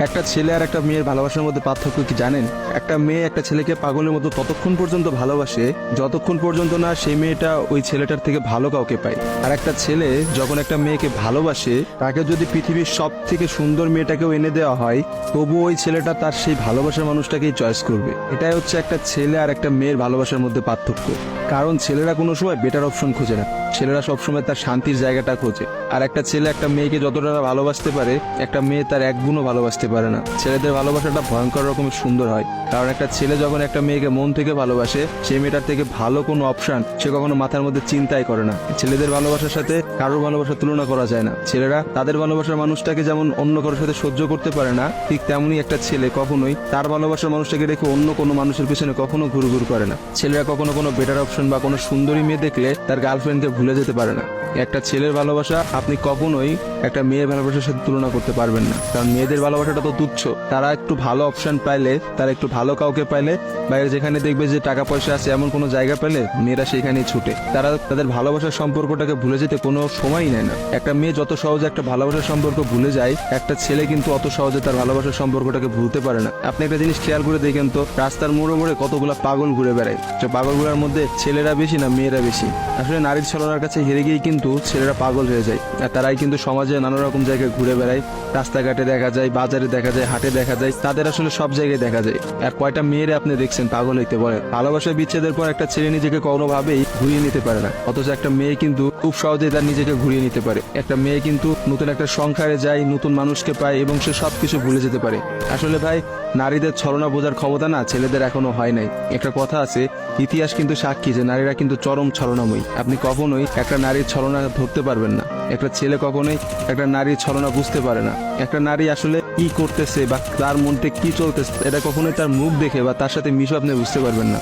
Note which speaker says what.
Speaker 1: একটা ছেলে আর একটা মেয়ের ভালোবাসার মধ্যে পার্থক্য কি জানেন? একটা মেয়ে একটা ছেলেকে পাগলের মতো ততক্ষণ পর্যন্ত ভালোবাসে যতক্ষণ পর্যন্ত না সেই মেয়েটা ওই ছেলেটার থেকে ভালো কাউকে পায়। আর একটা ছেলে যখন একটা মেয়েকে ভালোবাসে, তাকে যদি পৃথিবীর সব থেকে সুন্দর মেয়েটাকেও এনে দেওয়া হয়, তবু ওই ছেলেটা তার সেই ভালোবাসার মানুষটাকেই চয়েস করবে। এটাই হচ্ছে একটা ছেলে আর একটা মেয়ের ভালোবাসার মধ্যে পার্থক্য। কারণ ছেলেরা কোনো সময় বেটার অপশন খোঁজে না, ছেলেরা সবসময় তার শান্তির জায়গাটা খোঁজে। আর একটা ছেলে একটা মেয়েকে যতটা ভালোবাসতে পারে, একটা মেয়ে তার এক গুণও ভালোবাসতে পারে না। ছেলেদের ভালোবাসাটা ভয়ঙ্কর রকমের সুন্দর হয়, কারণ একটা ছেলে যখন একটা মেয়েকে মন থেকে ভালোবাসে, সেই মেয়েটার থেকে ভালো কোনো অপশন সে কখনো মাথার মধ্যে চিন্তাই করে না। ছেলেদের ভালোবাসার সাথে কারোর ভালোবাসার তুলনা করা যায় না। ছেলেরা তাদের ভালোবাসার মানুষটাকে যেমন অন্য কারোর সাথে সহ্য করতে পারে না, ঠিক তেমনই একটা ছেলে কখনোই তার ভালোবাসার মানুষটাকে রেখে অন্য কোনো মানুষের পিছনে কখনো ঘুরঘুর করে না। ছেলেরা কখনো কোনো বেটার অপশন বা কোনো সুন্দরী মেয়ে দেখলে তার গার্লফ্রেন্ডকে ভুলে যেতে পারে না। একটা ছেলের ভালোবাসা আপনি কখনোই একটা মেয়ের ভালোবাসার সাথে তুলনা করতে পারবেন না, কারণ মেয়েদের ভালোবাসাটা তো তুচ্ছ। তারা একটু ভালো অপশন পাইলে, তারা একটু ভালো কাউকে পাইলে, বাইরে যেখানে দেখবে যে টাকা পয়সা আছে এমন কোনো জায়গা পেলে মেয়েরা সেখানেই ছুটে। তারা তাদের ভালোবাসার সম্পর্কটাকে ভুলে যেতে কোনো সময়ই নেয় না। একটা মেয়ে যত সহজে একটা ভালোবাসার সম্পর্ক ভুলে যায়, একটা ছেলে কিন্তু অত সহজে তার ভালোবাসার সম্পর্কটাকে ভুলতে পারে না। আপনি একটা জিনিস খেয়াল করে দেখেন তো, রাস্তার মোড়ে মোড়ে কতগুলা পাগল ঘুরে বেড়ায়। সে পাগলগুলোর মধ্যে ছেলেরা বেশি না মেয়েরা বেশি? আসলে নারীর ছলনার কাছে হেরে গিয়ে কিন্তু ছেলেরা পাগল হয়ে যায়। আর তারাই কিন্তু সমাজে নানা রকম জায়গায় ঘুরে বেড়ায়। রাস্তাঘাটে দেখা যায়, বাজারে দেখা যায়, হাটে দেখা যায়, তাদের আসলে সব জায়গায় দেখা যায়। আর কয়টা মেয়েরে আপনি দেখছেন পাগল হইতে বলে? ভালোবাসার বিচ্ছেদের পর একটা ছেলে নিজেকে কোনোভাবেই ঘুরিয়ে নিতে পারে না, অথচ একটা মেয়ে কিন্তু খুব সহজেই তার নিজেকে ঘুরিয়ে নিতে পারে। একটা মেয়ে কিন্তু নতুন একটা সংসারে যায়, নতুন মানুষকে পায় এবং সে সবকিছু ভুলে যেতে পারে। আসলে ভাই, নারীদের ছলনা বোঝার ক্ষমতা না ছেলেদের এখনো হয় নাই। একটা কথা আছে, ইতিহাস কিন্তু সাক্ষী যে নারীরা কিন্তু চরম ছলনাময়ী। আপনি কখনোই একটা নারীর ছলনা ধরতে পারবেন না। একটা ছেলে কখনোই একটা নারীর ছলনা বুঝতে পারে না। একটা নারী আসলে কি করতেছে বা তার মধ্যে কি চলতেছে, এটা কখনোই তার মুখ দেখে বা তার সাথে মিশে আপনি বুঝতে পারবেন না।